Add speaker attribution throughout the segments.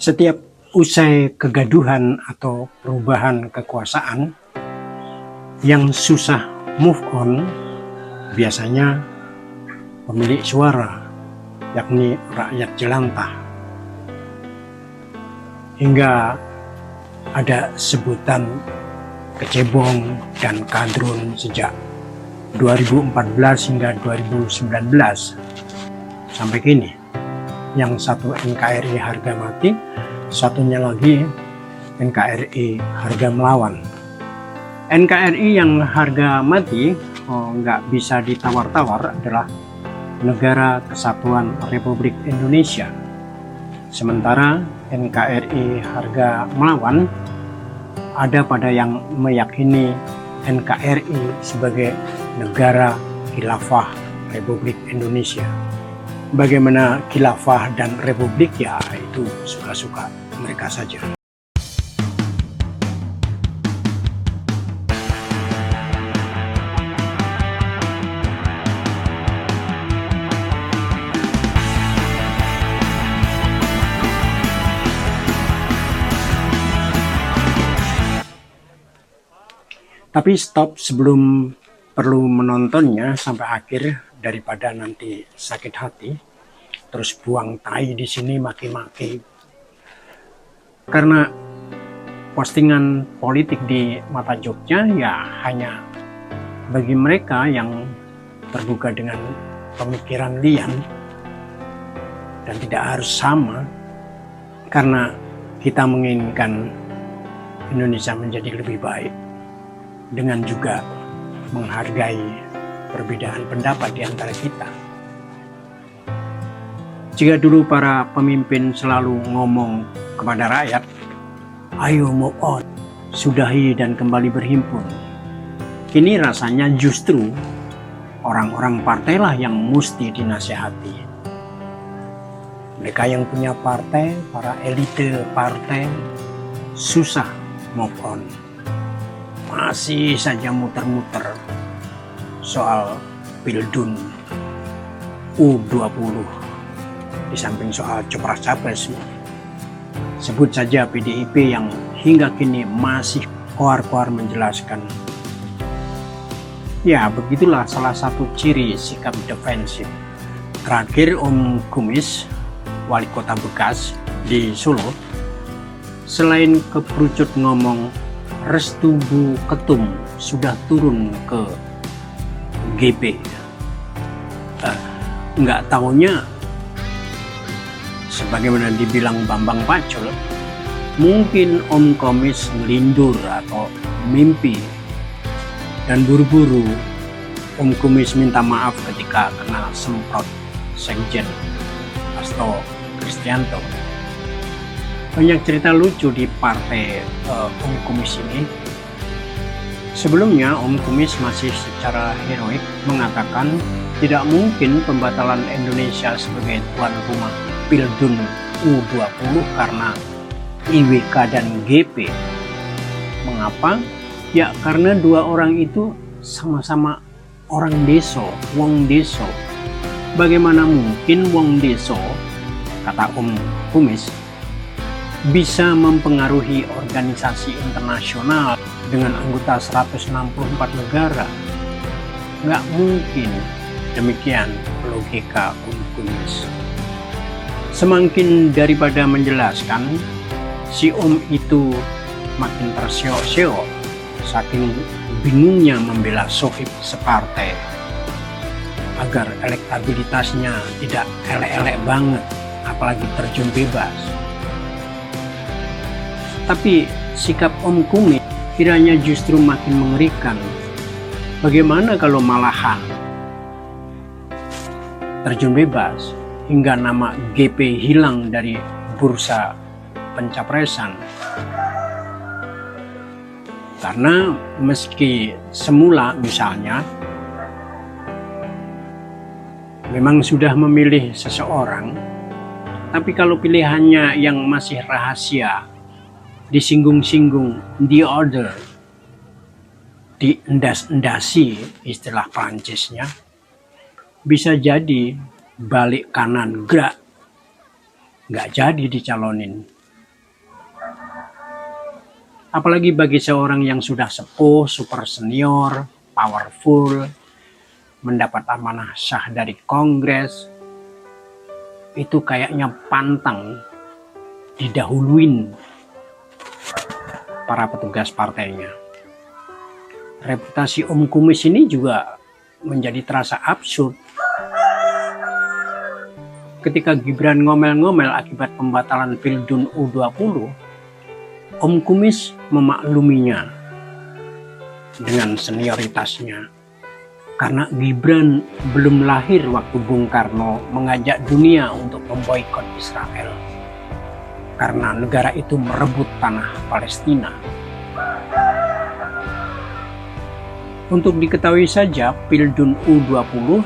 Speaker 1: Setiap usai kegaduhan atau perubahan kekuasaan, yang susah move on biasanya pemilik suara, yakni rakyat jelantah. Hingga ada sebutan kecebong dan kadrun sejak 2014 hingga 2019 sampai kini. Yang satu NKRI harga mati, satunya lagi NKRI harga melawan. NKRI yang harga mati nggak bisa ditawar-tawar adalah Negara Kesatuan Republik Indonesia. Sementara NKRI harga melawan ada pada yang meyakini NKRI sebagai negara khilafah Republik Indonesia. Bagaimana khilafah dan republik, ya itu suka-suka mereka saja. Tapi stop sebelum perlu menontonnya sampai akhir daripada nanti sakit hati, terus buang tai di sini maki-maki. Karena postingan politik di Mata Jogja ya hanya bagi mereka yang terbuka dengan pemikiran liar dan tidak harus sama, karena kita menginginkan Indonesia menjadi lebih baik dengan juga menghargai perbedaan pendapat di antara kita. Jika dulu para pemimpin selalu ngomong kepada rakyat, ayo move on, sudahi dan kembali berhimpun. Kini rasanya justru orang-orang partailah yang mesti dinasihati. Mereka yang punya partai, para elite partai, susah move on. Masih saja muter-muter soal Pildun U20 di samping soal capres-capres. Sebut saja PDIP yang hingga kini masih koar-koar menjelaskan. Ya, begitulah salah satu ciri sikap defensif. Terakhir Om Kumis, wali kota bekas di Solo, selain keperucut ngomong restu Bu Ketum sudah turun ke GP, nggak taunya sebagaimana dibilang Bambang Pacul, mungkin Om Komis ngelindur atau mimpi dan buru-buru Om Kumis minta maaf ketika kena semprot Sekjen Hasto Kristianto. Banyak cerita lucu di partai Om Kumis ini. Sebelumnya Om Kumis masih secara heroik mengatakan tidak mungkin pembatalan Indonesia sebagai tuan rumah Pildun U20 karena IWK dan GP. Mengapa? Ya karena dua orang itu sama-sama orang deso, wong deso. Bagaimana mungkin wong deso, kata Om Kumis, bisa mempengaruhi organisasi internasional dengan anggota 164 negara? Nggak mungkin. Demikian logika Om Kumis. Semakin daripada menjelaskan, si Om itu makin terseok-seok saking bingungnya membela sohib separtai agar elektabilitasnya tidak elek-elek banget, apalagi terjun bebas. Tapi sikap Om Kumis kiranya justru makin mengerikan. Bagaimana kalau malahan terjun bebas hingga nama GP hilang dari bursa pencapresan? Karena meski semula misalnya memang sudah memilih seseorang, tapi kalau pilihannya yang masih rahasia, disinggung-singgung, diorder, diendas-endasi istilah Prancisnya, bisa jadi balik kanan gerak, nggak jadi dicalonin. Apalagi bagi seorang yang sudah sepuh, super senior, powerful, mendapat amanah syah dari Kongres, itu kayaknya pantang didahuluin para petugas partainya. Reputasi Om Kumis ini juga menjadi terasa absurd. Ketika Gibran ngomel-ngomel akibat pembatalan Pildun U20, Om Kumis memakluminya dengan senioritasnya. Karena Gibran belum lahir waktu Bung Karno mengajak dunia untuk memboikot Israel. Karena negara itu merebut tanah Palestina. Untuk diketahui saja, Pildun U20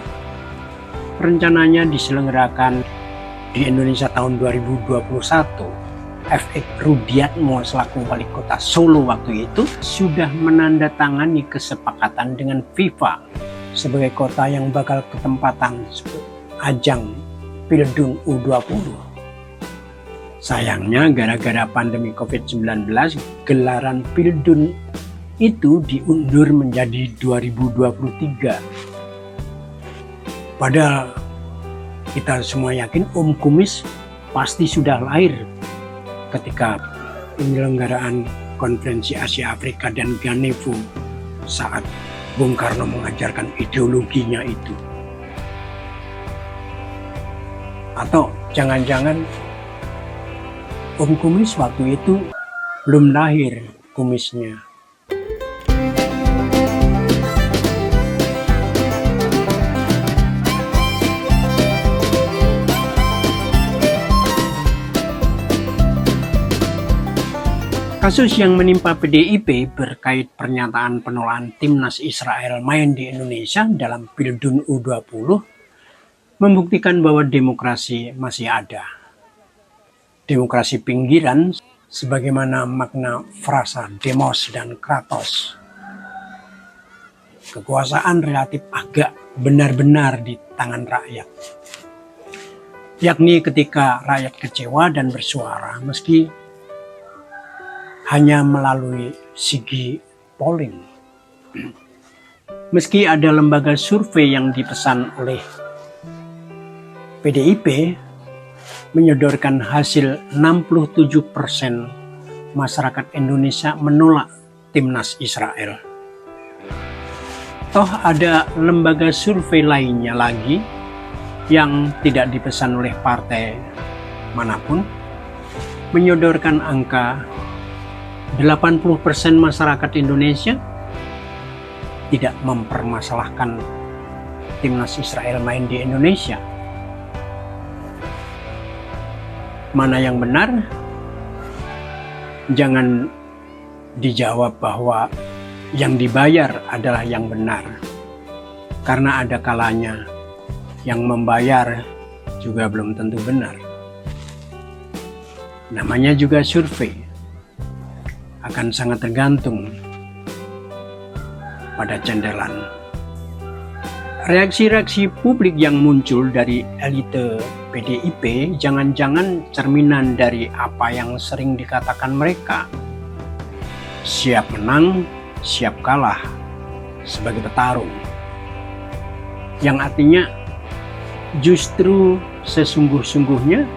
Speaker 1: rencananya diselenggarakan di Indonesia tahun 2021. FX Rudiatmo selaku wali kota Solo waktu itu sudah menandatangani kesepakatan dengan FIFA sebagai kota yang bakal ketempatan ajang Pildun U20. Sayangnya gara-gara pandemi COVID-19, gelaran Pildun itu diundur menjadi 2023. Padahal kita semua yakin Om Kumis pasti sudah lahir ketika penyelenggaraan konferensi Asia Afrika dan Ganevo saat Bung Karno mengajarkan ideologinya itu. Atau jangan-jangan Om Kumis waktu itu belum lahir kumisnya. Kasus yang menimpa PDIP berkait pernyataan penolakan timnas Israel main di Indonesia dalam Pildun U20 membuktikan bahwa demokrasi masih ada. Demokrasi pinggiran sebagaimana makna frasa demos dan kratos. Kekuasaan relatif agak benar-benar di tangan rakyat. Yakni ketika rakyat kecewa dan bersuara meski hanya melalui segi polling. Meski ada lembaga survei yang dipesan oleh PDIP menyodorkan hasil 67% masyarakat Indonesia menolak timnas Israel. Toh ada lembaga survei lainnya lagi yang tidak dipesan oleh partai manapun menyodorkan angka 80% masyarakat Indonesia tidak mempermasalahkan timnas Israel main di Indonesia. Mana yang benar? Jangan dijawab bahwa yang dibayar adalah yang benar. Karena ada kalanya yang membayar juga belum tentu benar. Namanya juga survei. Akan sangat tergantung pada cendelan. Reaksi-reaksi publik yang muncul dari elite PDIP jangan-jangan cerminan dari apa yang sering dikatakan mereka. Siap menang, siap kalah sebagai petarung. Yang artinya justru sesungguh-sungguhnya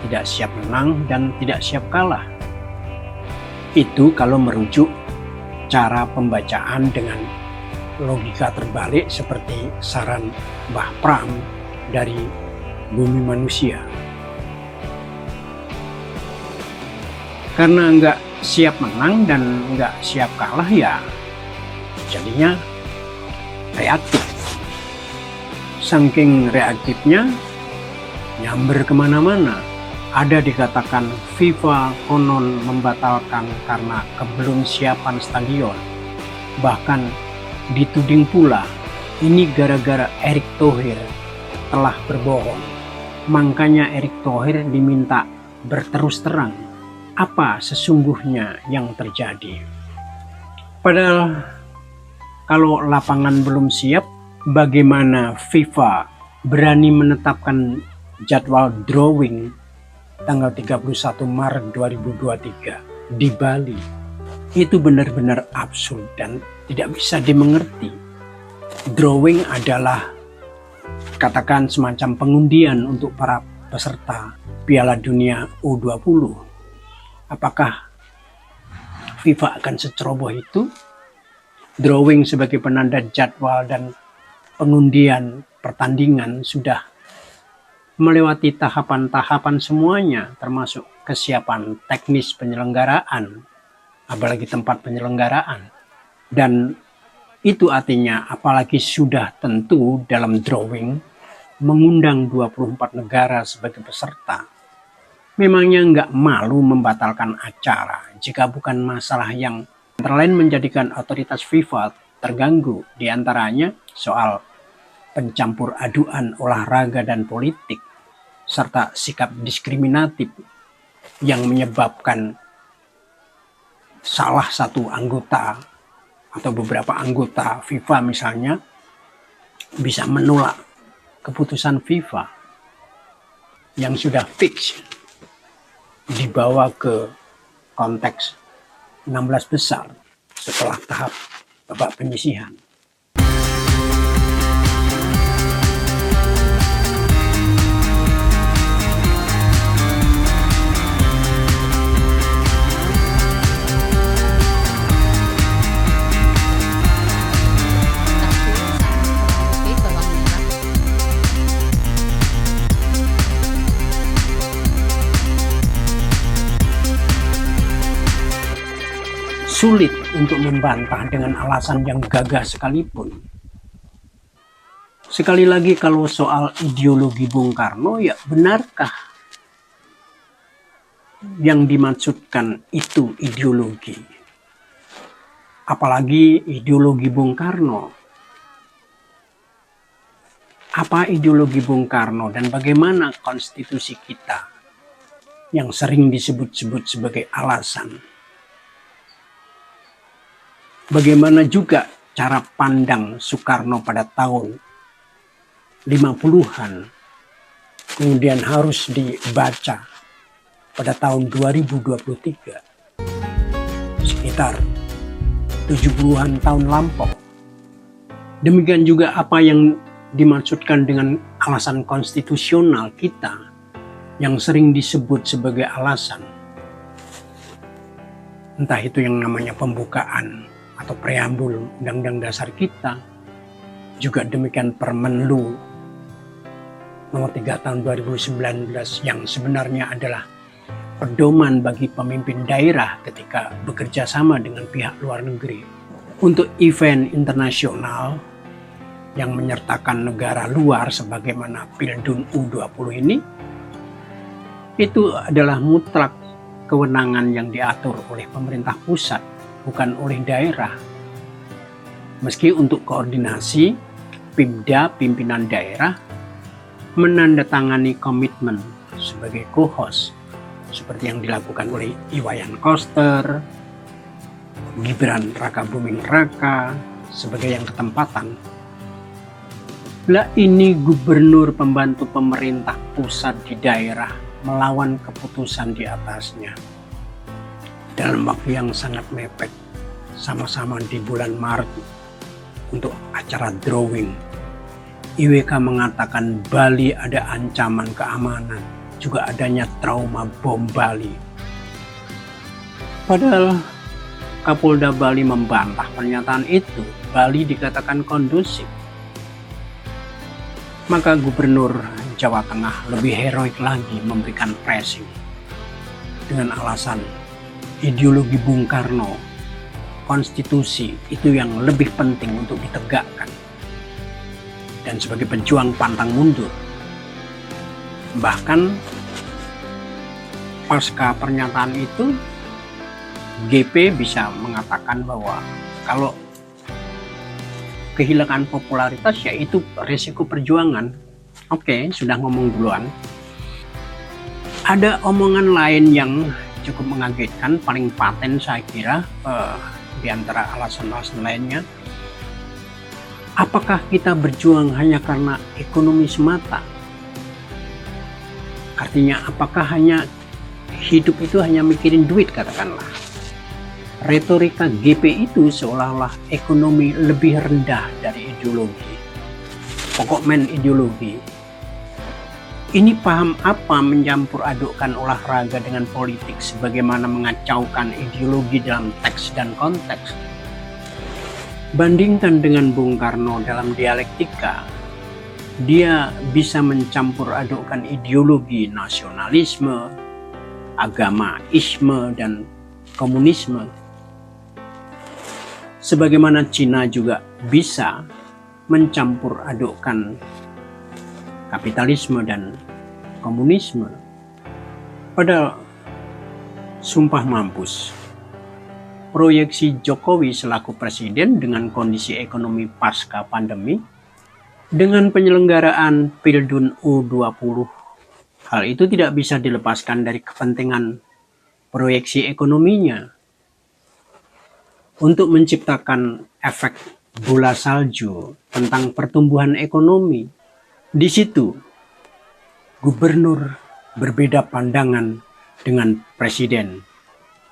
Speaker 1: tidak siap menang dan tidak siap kalah. Itu kalau merujuk cara pembacaan dengan logika terbalik seperti saran Mbah Pram dari Bumi Manusia. Karena nggak siap menang dan nggak siap kalah ya jadinya reaktif. Saking reaktifnya nyamber kemana-mana. Ada dikatakan FIFA konon membatalkan karena kebelumsiapan stadion. Bahkan dituding pula ini gara-gara Erick Thohir telah berbohong. Makanya Erick Thohir diminta berterus terang apa sesungguhnya yang terjadi. Padahal kalau lapangan belum siap, bagaimana FIFA berani menetapkan jadwal drawing tanggal 31 Maret 2023 di Bali. itu benar-benar absurd dan tidak bisa dimengerti. Drawing adalah katakan semacam pengundian untuk para peserta Piala Dunia U20. Apakah FIFA akan seceroboh itu? Drawing sebagai penanda jadwal dan pengundian pertandingan sudah melewati tahapan-tahapan semuanya, termasuk kesiapan teknis penyelenggaraan, apalagi tempat penyelenggaraan. Dan itu artinya apalagi sudah tentu dalam drawing mengundang 24 negara sebagai peserta. Memangnya nggak malu membatalkan acara jika bukan masalah yang antara lain menjadikan otoritas FIFA terganggu, diantaranya soal pencampur aduan olahraga dan politik, serta sikap diskriminatif yang menyebabkan salah satu anggota atau beberapa anggota FIFA misalnya bisa menolak keputusan FIFA yang sudah fix dibawa ke konteks 16 besar setelah tahap babak penyisihan. Sulit untuk membantah dengan alasan yang gagah sekalipun. Sekali lagi, kalau soal ideologi Bung Karno, ya benarkah yang dimaksudkan itu ideologi? Apalagi ideologi Bung Karno. Apa ideologi Bung Karno dan bagaimana konstitusi kita yang sering disebut-sebut sebagai alasan? Bagaimana juga cara pandang Soekarno pada tahun 50-an, kemudian harus dibaca pada tahun 2023, sekitar 70-an tahun lampau. Demikian juga apa yang dimaksudkan dengan alasan konstitusional kita yang sering disebut sebagai alasan. Entah itu yang namanya pembukaan atau preambul Undang-Undang Dasar kita, juga demikian Permenlu nomor 3 tahun 2019 yang sebenarnya adalah pedoman bagi pemimpin daerah ketika bekerja sama dengan pihak luar negeri untuk event internasional yang menyertakan negara luar sebagaimana Pildun U20 ini. Itu adalah mutlak kewenangan yang diatur oleh pemerintah pusat, bukan oleh daerah. Meski untuk koordinasi, Pimda, pimpinan daerah, menandatangani komitmen sebagai co-host, seperti yang dilakukan oleh Iwayan Koster, Gibran Raka Buming Raka, sebagai yang ketempatan. Lah ini gubernur pembantu pemerintah pusat di daerah melawan keputusan di atasnya. Dalam waktu yang sangat mepet, sama-sama di bulan Maret untuk acara drawing, IWK mengatakan Bali ada ancaman keamanan, juga adanya trauma bom Bali. Padahal Kapolda Bali membantah pernyataan itu. Bali dikatakan kondusif. Maka Gubernur Jawa Tengah lebih heroik lagi memberikan pressing dengan alasan ideologi Bung Karno, konstitusi itu yang lebih penting untuk ditegakkan. Dan sebagai pejuang pantang mundur. Bahkan pasca pernyataan itu, GP bisa mengatakan bahwa kalau kehilangan popularitas ya itu resiko perjuangan. Oke, sudah ngomong duluan. Ada omongan lain yang cukup mengagetkan, paling paten saya kira di antara alasan-alasan lainnya. Apakah kita berjuang hanya karena ekonomi semata? Artinya apakah hanya hidup itu hanya mikirin duit katakanlah. retorika GP itu seolah-olah ekonomi lebih rendah dari ideologi. Pokok men ideologi. Ini paham apa mencampur adukkan olahraga dengan politik sebagaimana mengacaukan ideologi dalam teks dan konteks. Bandingkan dengan Bung Karno dalam dialektika, dia bisa mencampur adukkan ideologi nasionalisme, agamaisme, dan komunisme. Sebagaimana Cina juga bisa mencampur adukkan kapitalisme dan komunisme. Padahal sumpah mampus. Proyeksi Jokowi selaku presiden dengan kondisi ekonomi pasca pandemi, dengan penyelenggaraan Pildun U20, hal itu tidak bisa dilepaskan dari kepentingan proyeksi ekonominya untuk menciptakan efek bola salju tentang pertumbuhan ekonomi. Di situ, gubernur berbeda pandangan dengan presiden,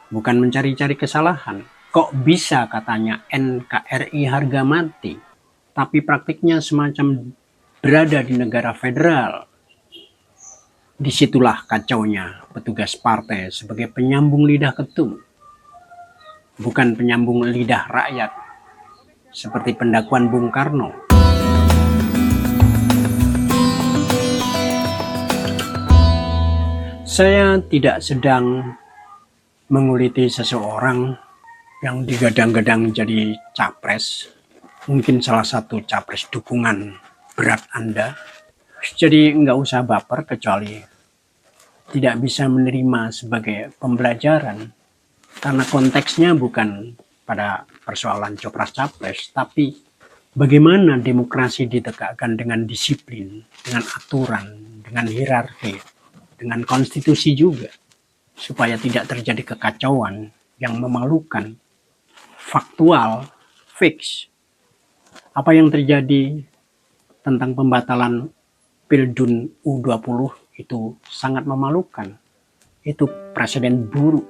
Speaker 1: bukan mencari-cari kesalahan. Kok bisa katanya NKRI harga mati, tapi praktiknya semacam berada di negara federal. Disitulah kacaunya petugas partai sebagai penyambung lidah ketum, bukan penyambung lidah rakyat, seperti pendakwaan Bung Karno. Saya tidak sedang menguliti seseorang yang digadang-gadang jadi capres, mungkin salah satu capres dukungan berat Anda. Jadi nggak usah baper kecuali tidak bisa menerima sebagai pembelajaran. Karena konteksnya bukan pada persoalan capres-capres, tapi bagaimana demokrasi ditegakkan dengan disiplin, dengan aturan, dengan hierarki, dengan konstitusi juga, supaya tidak terjadi kekacauan yang memalukan, faktual, fix. Apa yang terjadi tentang pembatalan Pildun U20 itu sangat memalukan. Itu presiden buruk,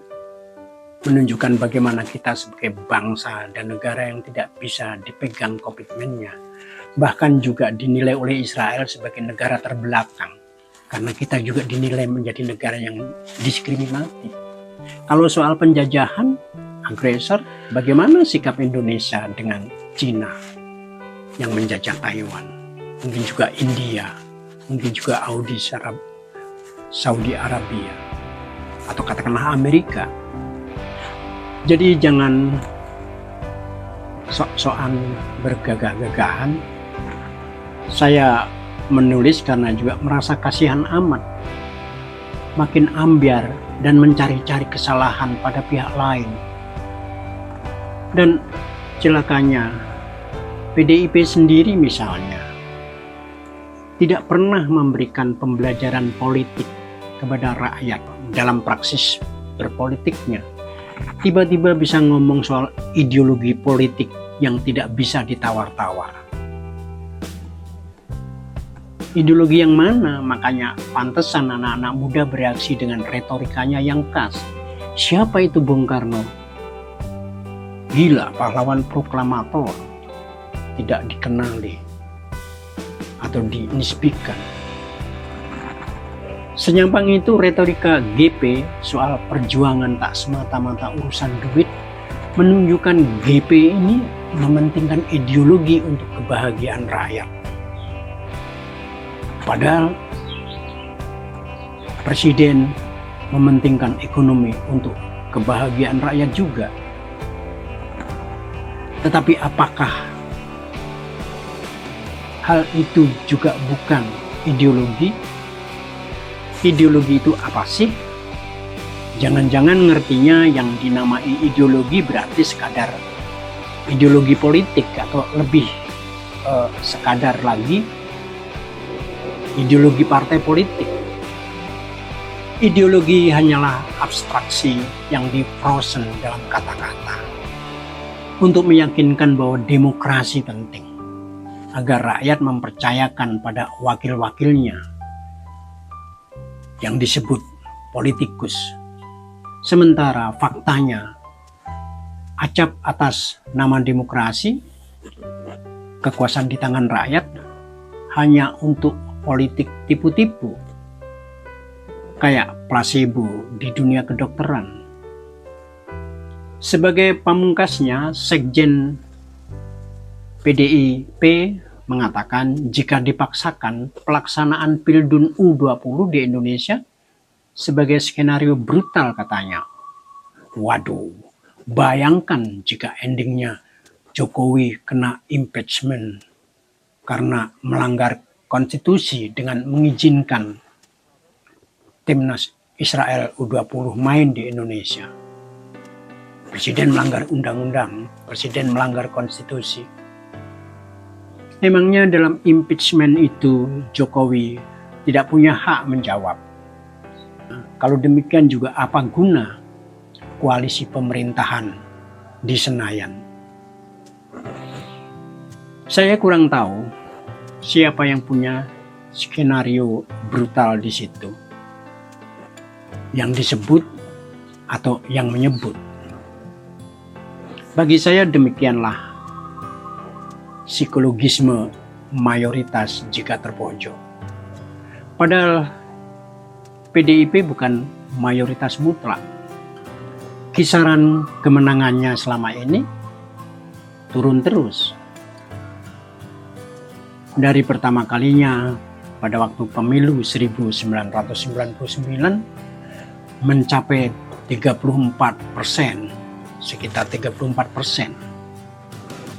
Speaker 1: menunjukkan bagaimana kita sebagai bangsa dan negara yang tidak bisa dipegang komitmennya, bahkan juga dinilai oleh Israel sebagai negara terbelakang, karena kita juga dinilai menjadi negara yang diskriminatif. Kalau soal penjajahan, agresor, bagaimana sikap Indonesia dengan Cina yang menjajah Taiwan, mungkin juga India, mungkin juga Saudi Arabia, atau katakanlah Amerika. Jadi jangan sok-sokan bergagah-gagahan. Saya menulis karena juga merasa kasihan amat, makin ambyar dan mencari-cari kesalahan pada pihak lain. Dan celakanya PDIP sendiri misalnya tidak pernah memberikan pembelajaran politik kepada rakyat dalam praksis berpolitiknya. Tiba-tiba bisa ngomong soal ideologi politik yang tidak bisa ditawar-tawar. Ideologi yang mana? Makanya pantesan anak-anak muda bereaksi dengan retorikanya yang khas. Siapa itu Bung Karno? Gila, pahlawan proklamator, tidak dikenali atau dinisbikan. Senyampang itu retorika GP soal perjuangan tak semata-mata urusan duit, menunjukkan GP ini mementingkan ideologi untuk kebahagiaan rakyat. Padahal presiden mementingkan ekonomi untuk kebahagiaan rakyat juga. Tetapi apakah hal itu juga bukan ideologi? Ideologi itu apa sih? Jangan-jangan ngertinya yang dinamai ideologi berarti sekadar ideologi politik, atau lebih sekadar lagi ideologi partai politik. Ideologi hanyalah abstraksi yang di-frozen dalam kata-kata untuk meyakinkan bahwa demokrasi penting agar rakyat mempercayakan pada wakil-wakilnya yang disebut politikus. Sementara faktanya acap atas nama demokrasi, kekuasaan di tangan rakyat hanya untuk politik tipu-tipu, kayak placebo di dunia kedokteran. Sebagai pamungkasnya, Sekjen PDIP mengatakan jika dipaksakan pelaksanaan Pildun U20 di Indonesia sebagai skenario brutal katanya. Waduh, bayangkan jika endingnya Jokowi kena impeachment karena melanggar konstitusi dengan mengizinkan timnas Israel U20 main di Indonesia. Presiden melanggar undang-undang, presiden melanggar konstitusi. Emangnya dalam impeachment itu Jokowi tidak punya hak menjawab? Kalau demikian juga apa guna koalisi pemerintahan di Senayan? Saya kurang tahu siapa yang punya skenario brutal di situ, yang disebut atau yang menyebut. Bagi saya demikianlah psikologisme mayoritas jika terpojok. Padahal PDIP bukan mayoritas mutlak. Kisaran kemenangannya selama ini turun terus. Dari pertama kalinya pada waktu pemilu 1999 mencapai 34%. Sekitar 34%.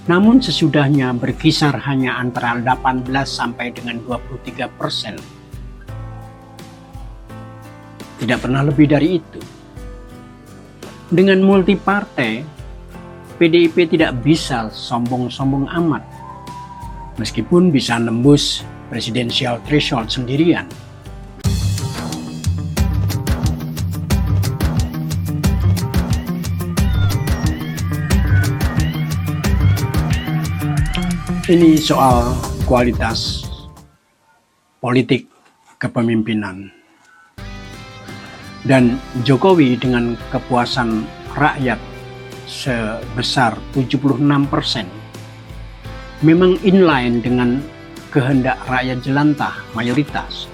Speaker 1: Namun sesudahnya berkisar hanya antara 18 sampai dengan 23%. Tidak pernah lebih dari itu. Dengan multi partai, PDIP tidak bisa sombong-sombong amat. Meskipun bisa nembus presidensial threshold sendirian. Ini soal kualitas politik kepemimpinan. Dan Jokowi dengan kepuasan rakyat sebesar 76% memang inline dengan kehendak rakyat jelantah mayoritas.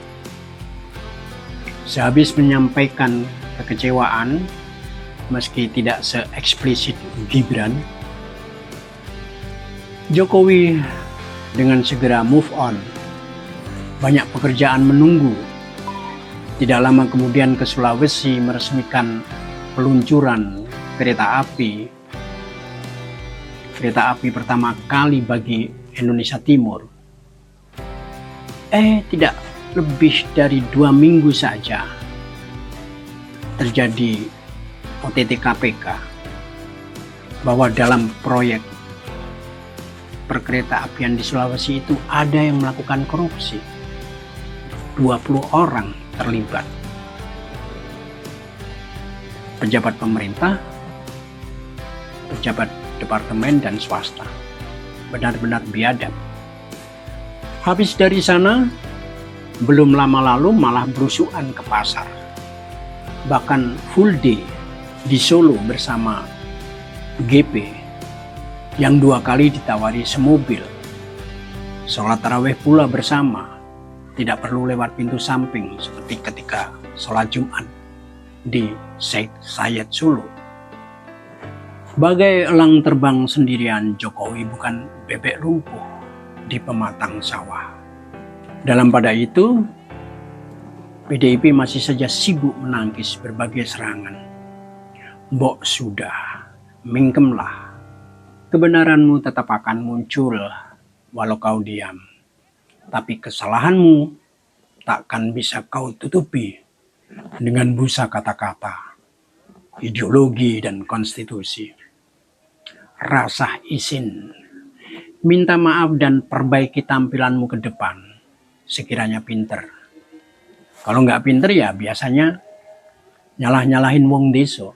Speaker 1: Sehabis menyampaikan kekecewaan, meski tidak se-eksplisit Gibran, Jokowi dengan segera move on. Banyak pekerjaan menunggu. Tidak lama kemudian ke Sulawesi meresmikan peluncuran kereta api pertama kali bagi Indonesia Timur. Tidak lebih dari 2 minggu saja terjadi OTT KPK bahwa dalam proyek perkereta apian di Sulawesi itu ada yang melakukan korupsi. 20 orang terlibat. Pejabat pemerintah, pejabat departemen dan swasta. Benar-benar biadab. Habis dari sana, belum lama lalu malah berusukan ke pasar. Bahkan full day di Solo bersama GP yang 2 kali ditawari semobil. Sholat tarawih pula bersama, tidak perlu lewat pintu samping seperti ketika sholat Jumat di Sheikh Zayed Solo. Bagai elang terbang sendirian, Jokowi bukan bebek lumpuh di pematang sawah. Dalam pada itu, PDIP masih saja sibuk menangkis berbagai serangan. Mbok sudah, mingkemlah. Kebenaranmu tetap akan muncul walau kau diam. Tapi kesalahanmu takkan bisa kau tutupi dengan busa kata-kata, ideologi dan konstitusi. Rasa izin, minta maaf dan perbaiki tampilanmu ke depan, sekiranya pinter. Kalau nggak pinter ya biasanya nyalah-nyalahin wong deso.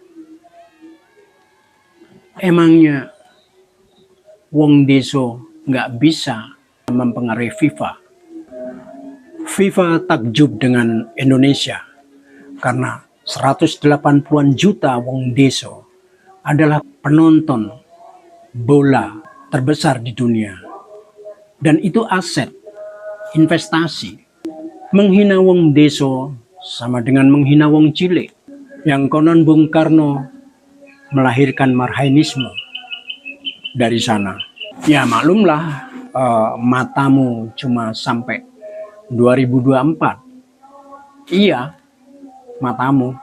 Speaker 1: Emangnya wong deso nggak bisa mempengaruhi FIFA. FIFA takjub dengan Indonesia karena 180-an juta wong deso adalah penonton bola terbesar di dunia. Dan itu aset, investasi. Menghina wong deso sama dengan menghina wong cilik. Yang konon Bung Karno melahirkan marhainisme dari sana. Ya maklumlah, matamu cuma sampai 2024. Iya, matamu.